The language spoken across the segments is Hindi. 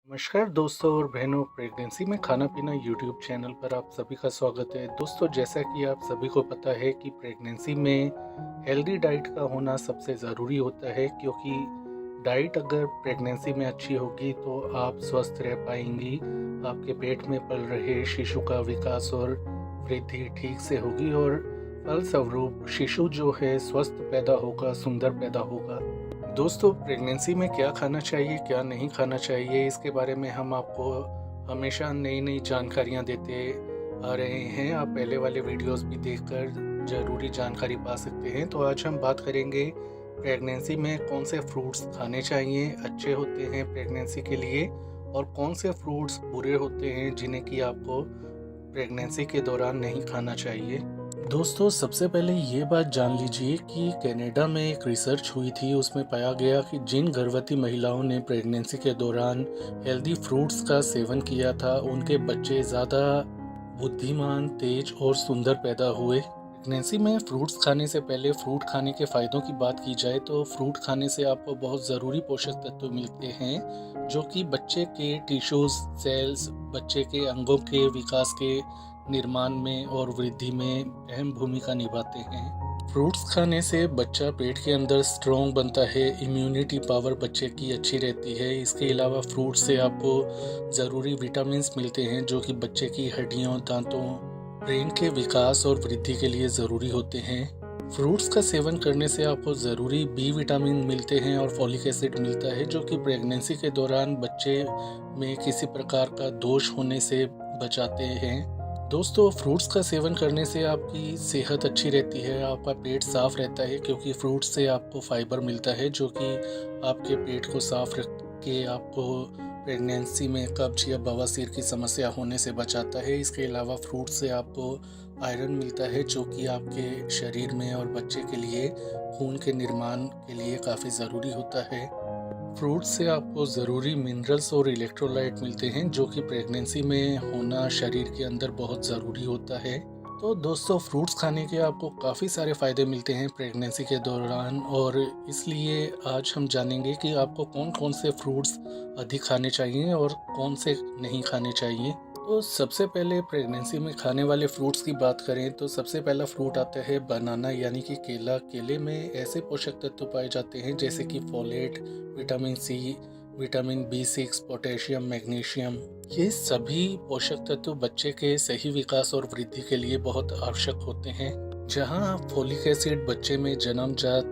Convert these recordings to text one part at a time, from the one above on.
नमस्कार दोस्तों और बहनों, प्रेगनेंसी में खाना पीना यूट्यूब चैनल पर आप सभी का स्वागत है। दोस्तों, जैसा कि आप सभी को पता है कि प्रेगनेंसी में हेल्दी डाइट का होना सबसे ज़रूरी होता है, क्योंकि डाइट अगर प्रेगनेंसी में अच्छी होगी तो आप स्वस्थ रह पाएंगी। आपके पेट में पल रहे शिशु का विकास और वृद्धि ठीक से होगी और फलस्वरूप शिशु जो है स्वस्थ पैदा होगा, सुंदर पैदा होगा। दोस्तों, प्रेगनेंसी में क्या खाना चाहिए, क्या नहीं खाना चाहिए, इसके बारे में हम आपको हमेशा नई नई जानकारियाँ देते आ रहे हैं। आप पहले वाले वीडियोस भी देखकर ज़रूरी जानकारी पा सकते हैं। तो आज हम बात करेंगे प्रेगनेंसी में कौन से फ्रूट्स खाने चाहिए, अच्छे होते हैं प्रेगनेंसी के लिए, और कौन से फ्रूट्स बुरे होते हैं जिन्हें कि आपको प्रेगनेंसी के दौरान नहीं खाना चाहिए। दोस्तों, सबसे पहले ये बात जान लीजिए कि कनाडा में एक रिसर्च हुई थी। उसमें पाया गया कि जिन गर्भवती महिलाओं ने प्रेगनेंसी के दौरान हेल्दी फ्रूट्स का सेवन किया था, उनके बच्चे ज़्यादा बुद्धिमान, तेज और सुंदर पैदा हुए। प्रेगनेंसी में फ्रूट्स खाने से पहले फ्रूट खाने के फ़ायदों की बात की जाए तो फ्रूट खाने से आपको बहुत ज़रूरी पोषक तत्व मिलते हैं, जो कि बच्चे के टिश्यूज़, सेल्स, बच्चे के अंगों के विकास के निर्माण में और वृद्धि में अहम भूमिका निभाते हैं। फ्रूट्स खाने से बच्चा पेट के अंदर स्ट्रॉन्ग बनता है, इम्यूनिटी पावर बच्चे की अच्छी रहती है। इसके अलावा फ्रूट से आपको ज़रूरी विटामिन्स मिलते हैं, जो कि बच्चे की हड्डियों, दांतों, ब्रेन के विकास और वृद्धि के लिए ज़रूरी होते हैं। फ्रूट्स का सेवन करने से आपको ज़रूरी बी विटामिन मिलते हैं और फॉलिक एसिड मिलता है, जो कि प्रेगनेंसी के दौरान बच्चे में किसी प्रकार का दोष होने से बचाते हैं। दोस्तों, फ्रूट्स का सेवन करने से आपकी सेहत अच्छी रहती है, आपका पेट साफ रहता है, क्योंकि फ्रूट्स से आपको फाइबर मिलता है, जो कि आपके पेट को साफ रख के आपको प्रेगनेंसी में कब्ज या बवासीर की समस्या होने से बचाता है। इसके अलावा फ्रूट से आपको आयरन मिलता है, जो कि आपके शरीर में और बच्चे के लिए खून के निर्माण के लिए काफ़ी ज़रूरी होता है। फ्रूट से आपको ज़रूरी मिनरल्स और इलेक्ट्रोलाइट मिलते हैं, जो कि प्रेगनेंसी में होना शरीर के अंदर बहुत ज़रूरी होता है। तो दोस्तों, फ्रूट्स खाने के आपको काफ़ी सारे फ़ायदे मिलते हैं प्रेगनेंसी के दौरान, और इसलिए आज हम जानेंगे कि आपको कौन कौन से फ्रूट्स अधिक खाने चाहिए और कौन से नहीं खाने चाहिए। तो सबसे पहले प्रेगनेंसी में खाने वाले फ्रूट्स की बात करें तो सबसे पहला फ्रूट आता है बनाना, यानी कि केला। केले में ऐसे पोषक तत्व पाए जाते हैं जैसे कि folate, vitamin C, vitamin B6, potassium, magnesium. ये सभी पोषक तत्व बच्चे के सही विकास और वृद्धि के लिए बहुत आवश्यक होते हैं। जहाँ फोलिक एसिड बच्चे में जन्मजात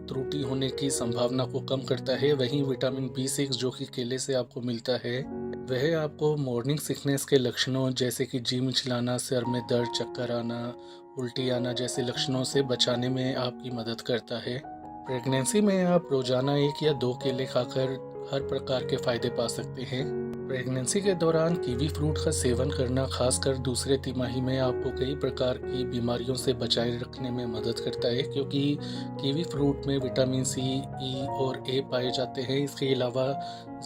त्रुटि होने की संभावना को कम करता है, वहीं विटामिन B6 जो कि केले से आपको मिलता है, वह आपको मॉर्निंग सिकनेस के लक्षणों जैसे कि जी मिचलाना, सिर में दर्द, चक्कर आना, उल्टी आना जैसे लक्षणों से बचाने में आपकी मदद करता है। प्रेगनेंसी में आप रोजाना 1 या 2 केले खाकर हर प्रकार के फायदे पा सकते हैं। प्रेगनेंसी के दौरान कीवी फ्रूट का सेवन करना खासकर दूसरे तिमाही में आपको कई प्रकार की बीमारियों से बचाए रखने में मदद करता है, क्योंकि कीवी फ्रूट में विटामिन सी, ई और ए पाए जाते हैं। इसके अलावा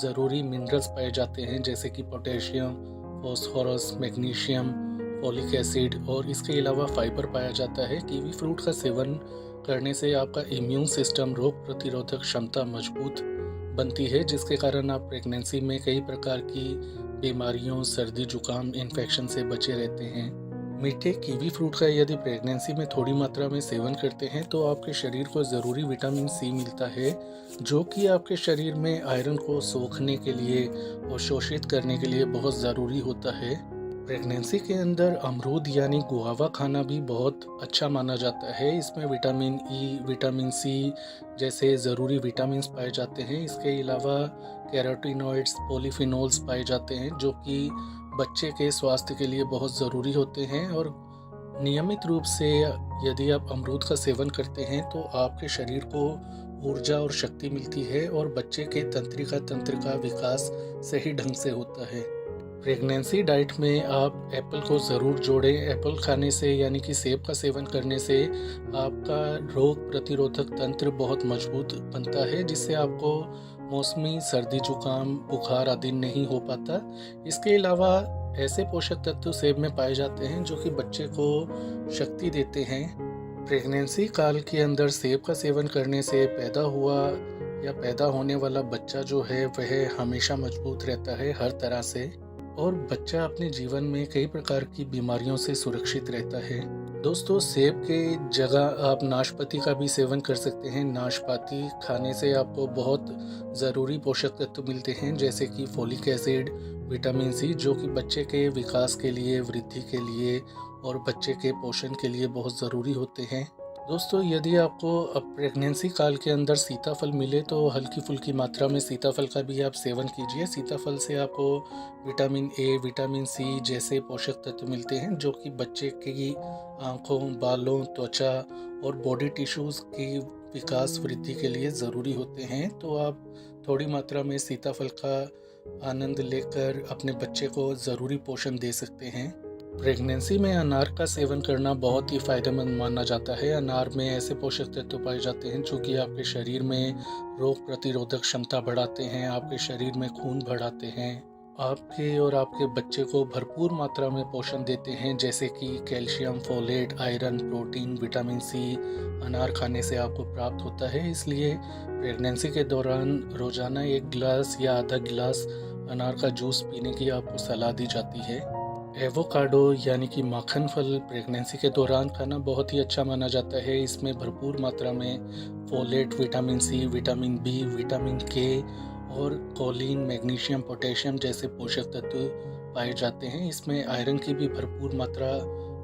ज़रूरी मिनरल्स पाए जाते हैं जैसे कि potassium, phosphorus, magnesium, folic acid, और इसके अलावा फाइबर पाया जाता है। कीवी फ्रूट का सेवन करने से आपका इम्यून सिस्टम, रोग प्रतिरोधक क्षमता मजबूत बनती है, जिसके कारण आप प्रेगनेंसी में कई प्रकार की बीमारियों, सर्दी, जुकाम, इन्फेक्शन से बचे रहते हैं। मीठे कीवी फ्रूट का यदि प्रेगनेंसी में थोड़ी मात्रा में सेवन करते हैं तो आपके शरीर को ज़रूरी विटामिन सी मिलता है, जो कि आपके शरीर में आयरन को सोखने के लिए और शोषित करने के लिए बहुत ज़रूरी होता है। प्रेगनेंसी के अंदर अमरूद यानी गुआवा खाना भी बहुत अच्छा माना जाता है। इसमें विटामिन ई, विटामिन सी जैसे ज़रूरी विटामिन्स पाए जाते हैं। इसके अलावा कैरोटीनॉइड्स, पॉलीफिनोल्स पाए जाते हैं, जो कि बच्चे के स्वास्थ्य के लिए बहुत ज़रूरी होते हैं। और नियमित रूप से यदि आप अमरूद का सेवन करते हैं तो आपके शरीर को ऊर्जा और शक्ति मिलती है और बच्चे के तंत्रिका का विकास सही ढंग से होता है। प्रेगनेंसी डाइट में आप एप्पल को ज़रूर जोड़ें। एप्पल खाने से, यानी कि सेब का सेवन करने से, आपका रोग प्रतिरोधक तंत्र बहुत मजबूत बनता है, जिससे आपको मौसमी सर्दी, जुकाम, बुखार आदि नहीं हो पाता। इसके अलावा ऐसे पोषक तत्व सेब में पाए जाते हैं जो कि बच्चे को शक्ति देते हैं। प्रेगनेंसी काल के अंदर सेब का सेवन करने से पैदा हुआ या पैदा होने वाला बच्चा जो है वह हमेशा मजबूत रहता है हर तरह से, और बच्चा अपने जीवन में कई प्रकार की बीमारियों से सुरक्षित रहता है। दोस्तों, सेब के जगह आप नाशपाती का भी सेवन कर सकते हैं। नाशपाती खाने से आपको बहुत ज़रूरी पोषक तत्व मिलते हैं, जैसे कि फोलिक एसिड, विटामिन सी, जो कि बच्चे के विकास के लिए, वृद्धि के लिए और बच्चे के पोषण के लिए बहुत ज़रूरी होते हैं। दोस्तों, यदि आपको अब प्रेगनेंसी काल के अंदर सीताफल मिले तो हल्की फुल्की मात्रा में सीताफल का भी आप सेवन कीजिए। सीताफल से आपको विटामिन ए, विटामिन सी जैसे पोषक तत्व मिलते हैं, जो कि बच्चे की आँखों, बालों, त्वचा और बॉडी टिश्यूज़ की विकास वृद्धि के लिए ज़रूरी होते हैं। तो आप थोड़ी मात्रा में सीताफल का आनंद लेकर अपने बच्चे को ज़रूरी पोषण दे सकते हैं। प्रेगनेंसी में अनार का सेवन करना बहुत ही फ़ायदेमंद माना जाता है। अनार में ऐसे पोषक तत्व पाए जाते हैं जो कि आपके शरीर में रोग प्रतिरोधक क्षमता बढ़ाते हैं, आपके शरीर में खून बढ़ाते हैं, आपके और आपके बच्चे को भरपूर मात्रा में पोषण देते हैं, जैसे कि calcium, folate, iron, protein, vitamin C अनार खाने से आपको प्राप्त होता है। इसलिए प्रेगनेंसी के दौरान रोज़ाना 1 गिलास या आधा गिलास अनार का जूस पीने की आपको सलाह दी जाती है। एवोकाडो यानी कि माखन फल प्रेगनेंसी के दौरान खाना बहुत ही अच्छा माना जाता है। इसमें भरपूर मात्रा में folate, vitamin C, vitamin B, vitamin K और कोलिन, मैग्नीशियम, पोटेशियम जैसे पोषक तत्व पाए जाते हैं। इसमें आयरन की भी भरपूर मात्रा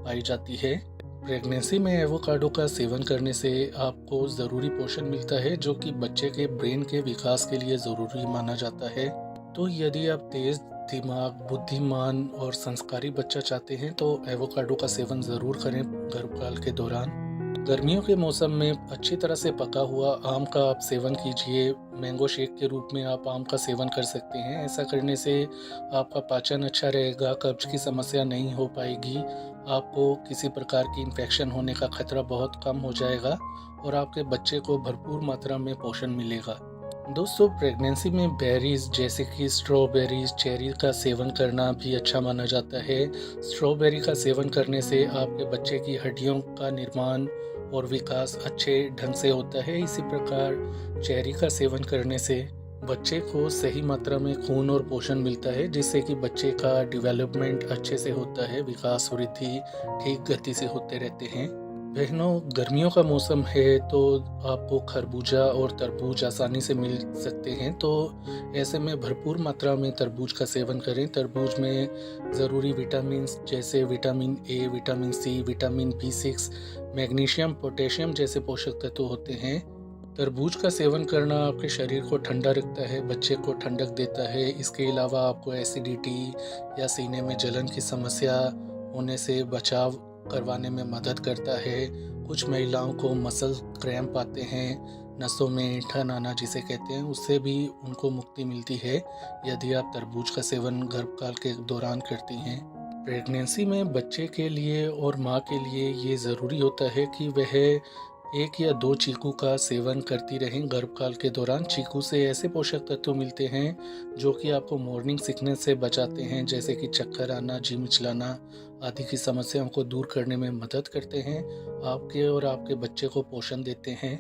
पाई जाती है। प्रेगनेंसी में एवोकाडो का सेवन करने से आपको ज़रूरी पोषण मिलता है, जो कि बच्चे के ब्रेन के विकास के लिए ज़रूरी माना जाता है। तो यदि आप तेज़ दिमाग, बुद्धिमान और संस्कारी बच्चा चाहते हैं तो एवोकाडो का सेवन ज़रूर करें गर्भकाल के दौरान। गर्मियों के मौसम में अच्छी तरह से पका हुआ आम का आप सेवन कीजिए। मैंगो शेक के रूप में आप आम का सेवन कर सकते हैं। ऐसा करने से आपका पाचन अच्छा रहेगा, कब्ज की समस्या नहीं हो पाएगी, आपको किसी प्रकार की इन्फेक्शन होने का खतरा बहुत कम हो जाएगा और आपके बच्चे को भरपूर मात्रा में पोषण मिलेगा। दोस्तों, प्रेगनेंसी में बेरीज जैसे कि स्ट्रॉबेरीज, चेरी का सेवन करना भी अच्छा माना जाता है। स्ट्रॉबेरी का सेवन करने से आपके बच्चे की हड्डियों का निर्माण और विकास अच्छे ढंग से होता है। इसी प्रकार चेरी का सेवन करने से बच्चे को सही मात्रा में खून और पोषण मिलता है, जिससे कि बच्चे का डेवलपमेंट अच्छे से होता है, विकास वृद्धि ठीक गति से होते रहते हैं। बहनों, गर्मियों का मौसम है तो आपको खरबूजा और तरबूज आसानी से मिल सकते हैं, तो ऐसे में भरपूर मात्रा में तरबूज का सेवन करें। तरबूज में ज़रूरी विटामिन जैसे vitamin A, vitamin C, vitamin B6, magnesium, potassium जैसे पोषक तत्व होते हैं। तरबूज का सेवन करना आपके शरीर को ठंडा रखता है, बच्चे को ठंडक देता है। इसके अलावा आपको एसिडिटी या सीने में जलन की समस्या होने से बचाव करवाने में मदद करता है। कुछ महिलाओं को मसल क्रैम्प आते हैं, नसों में ठन आना जिसे कहते हैं, उससे भी उनको मुक्ति मिलती है यदि आप तरबूज का सेवन गर्भकाल के दौरान करती हैं। प्रेगनेंसी में बच्चे के लिए और माँ के लिए ये ज़रूरी होता है कि वह 1 या 2 चीकू का सेवन करती रहें गर्भकाल के दौरान। चीकू से ऐसे पोषक तत्व मिलते हैं जो कि आपको मॉर्निंग सिकनेस से बचाते हैं, जैसे कि चक्कर आना, जी मिचलाना आदि की समस्याओं को दूर करने में मदद करते हैं, आपके और आपके बच्चे को पोषण देते हैं।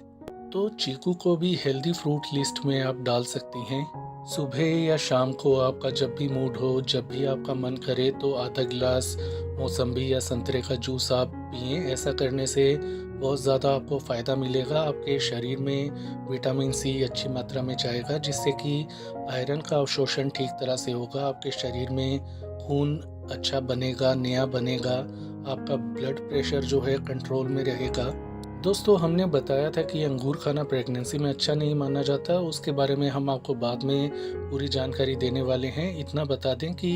तो चीकू को भी हेल्दी फ्रूट लिस्ट में आप डाल सकती हैं। सुबह या शाम को आपका जब भी मूड हो, जब भी आपका मन करे तो आधा गिलास मौसम्बी या संतरे का जूस आप पिएं। ऐसा करने से बहुत ज़्यादा आपको फ़ायदा मिलेगा। आपके शरीर में विटामिन सी अच्छी मात्रा में जाएगा, जिससे कि आयरन का अवशोषण ठीक तरह से होगा। आपके शरीर में खून अच्छा बनेगा, नया बनेगा, आपका ब्लड प्रेशर जो है कंट्रोल में रहेगा। दोस्तों, हमने बताया था कि अंगूर खाना प्रेगनेंसी में अच्छा नहीं माना जाता, उसके बारे में हम आपको बाद में पूरी जानकारी देने वाले हैं। इतना बता दें कि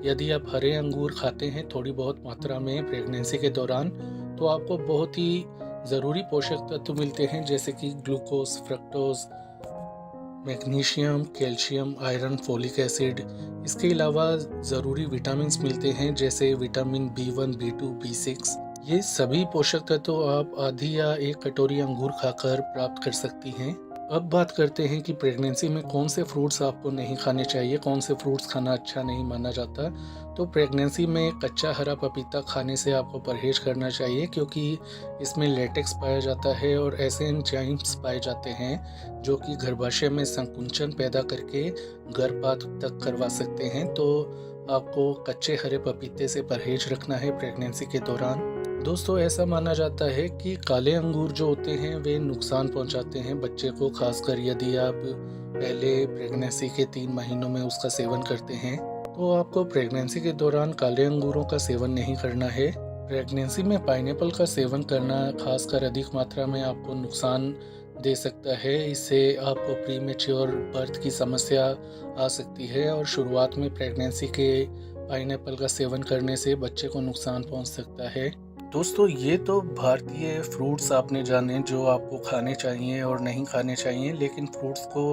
यदि आप हरे अंगूर खाते हैं थोड़ी बहुत मात्रा में प्रेगनेंसी के दौरान, तो आपको बहुत ही ज़रूरी पोषक तत्व मिलते हैं, जैसे कि glucose, fructose, magnesium, calcium, iron, folic acid. इसके अलावा ज़रूरी विटामिन्स मिलते हैं, जैसे विटामिन B1, B2, B6। ये सभी पोषक तत्व आप आधी या 1 कटोरी अंगूर खाकर प्राप्त कर सकती हैं। अब बात करते हैं कि प्रेगनेंसी में कौन से फ्रूट्स आपको नहीं खाने चाहिए, कौन से फ्रूट्स खाना अच्छा नहीं माना जाता। तो प्रेगनेंसी में कच्चा हरा पपीता खाने से आपको परहेज़ करना चाहिए, क्योंकि इसमें लेटेक्स पाया जाता है और ऐसे एंजाइम्स पाए जाते हैं जो कि गर्भाशय में संकुचन पैदा करके गर्भपात तक करवा सकते हैं। तो आपको कच्चे हरे पपीते से परहेज़ रखना है प्रेगनेंसी के दौरान। दोस्तों, ऐसा माना जाता है कि काले अंगूर जो होते हैं वे नुकसान पहुंचाते हैं बच्चे को, खासकर यदि आप पहले प्रेगनेंसी के 3 महीनों में उसका सेवन करते हैं। तो आपको प्रेगनेंसी के दौरान काले अंगूरों का सेवन नहीं करना है। प्रेगनेंसी में पाइनएप्पल का सेवन करना खासकर अधिक मात्रा में आपको नुकसान दे सकता है। इससे आपको प्रीमेच्योर बर्थ की समस्या आ सकती है और शुरुआत में प्रेगनेंसी के पाइनएप्पल का सेवन करने से बच्चे को नुकसान पहुंच सकता है। दोस्तों, ये तो भारतीय फ्रूट्स आपने जाने जो आपको खाने चाहिए और नहीं खाने चाहिए, लेकिन फ्रूट्स को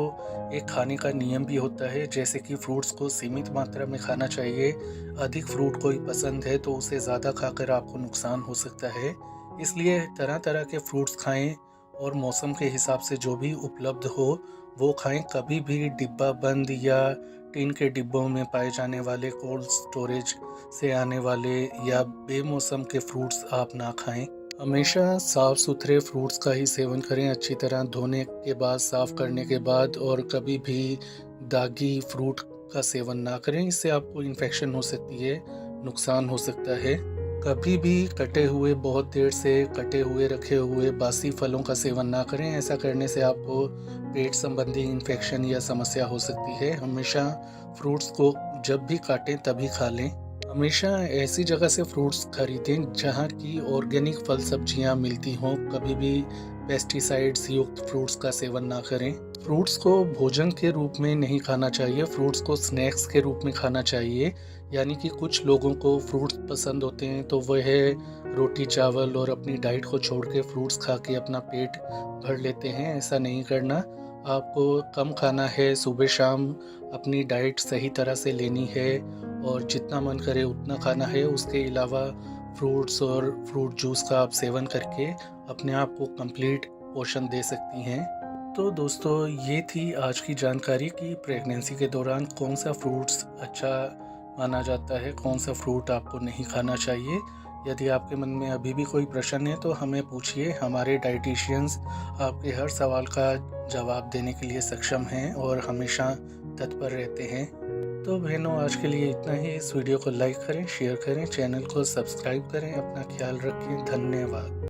एक खाने का नियम भी होता है, जैसे कि फ्रूट्स को सीमित मात्रा में खाना चाहिए। अधिक फ्रूट कोई पसंद है तो उसे ज़्यादा खाकर आपको नुकसान हो सकता है। इसलिए तरह तरह के फ्रूट्स खाएं और मौसम के हिसाब से जो भी उपलब्ध हो वो खाएं। कभी भी डिब्बा बंद या टिन के डिब्बों में पाए जाने वाले कोल्ड स्टोरेज से आने वाले या बेमौसम के फ्रूट्स आप ना खाएं। हमेशा साफ सुथरे फ्रूट्स का ही सेवन करें, अच्छी तरह धोने के बाद, साफ करने के बाद, और कभी भी दागी फ्रूट का सेवन ना करें। इससे आपको इन्फेक्शन हो सकती है, नुकसान हो सकता है। कभी भी कटे हुए, बहुत देर से कटे हुए रखे हुए बासी फलों का सेवन ना करें। ऐसा करने से आपको पेट संबंधी इन्फेक्शन या समस्या हो सकती है। हमेशा फ्रूट्स को जब भी काटें तभी खा लें। हमेशा ऐसी जगह से फ्रूट्स खरीदें जहाँ की ऑर्गेनिक फल सब्जियाँ मिलती हों। कभी भी पेस्टिसाइड्स युक्त फ्रूट्स का सेवन ना करें। फ्रूट्स को भोजन के रूप में नहीं खाना चाहिए, फ्रूट्स को स्नैक्स के रूप में खाना चाहिए। यानी कि कुछ लोगों को फ्रूट्स पसंद होते हैं तो वह रोटी चावल और अपनी डाइट को छोड़ के फ्रूट्स खा के अपना पेट भर लेते हैं। ऐसा नहीं करना। आपको कम खाना है, सुबह शाम अपनी डाइट सही तरह से लेनी है और जितना मन करे उतना खाना है। उसके अलावा फ्रूट्स और फ्रूट जूस का आप सेवन करके अपने आप को कंप्लीट पोषण दे सकती हैं। तो दोस्तों, ये थी आज की जानकारी कि प्रेगनेंसी के दौरान कौन सा फ्रूट्स अच्छा माना जाता है, कौन सा फ्रूट आपको नहीं खाना चाहिए। यदि आपके मन में अभी भी कोई प्रश्न है तो हमें पूछिए। हमारे डाइटिशियंस आपके हर सवाल का जवाब देने के लिए सक्षम हैं और हमेशा तत्पर रहते हैं। तो बहनों, आज के लिए इतना ही। इस वीडियो को लाइक करें, शेयर करें, चैनल को सब्सक्राइब करें। अपना ख्याल रखें। धन्यवाद।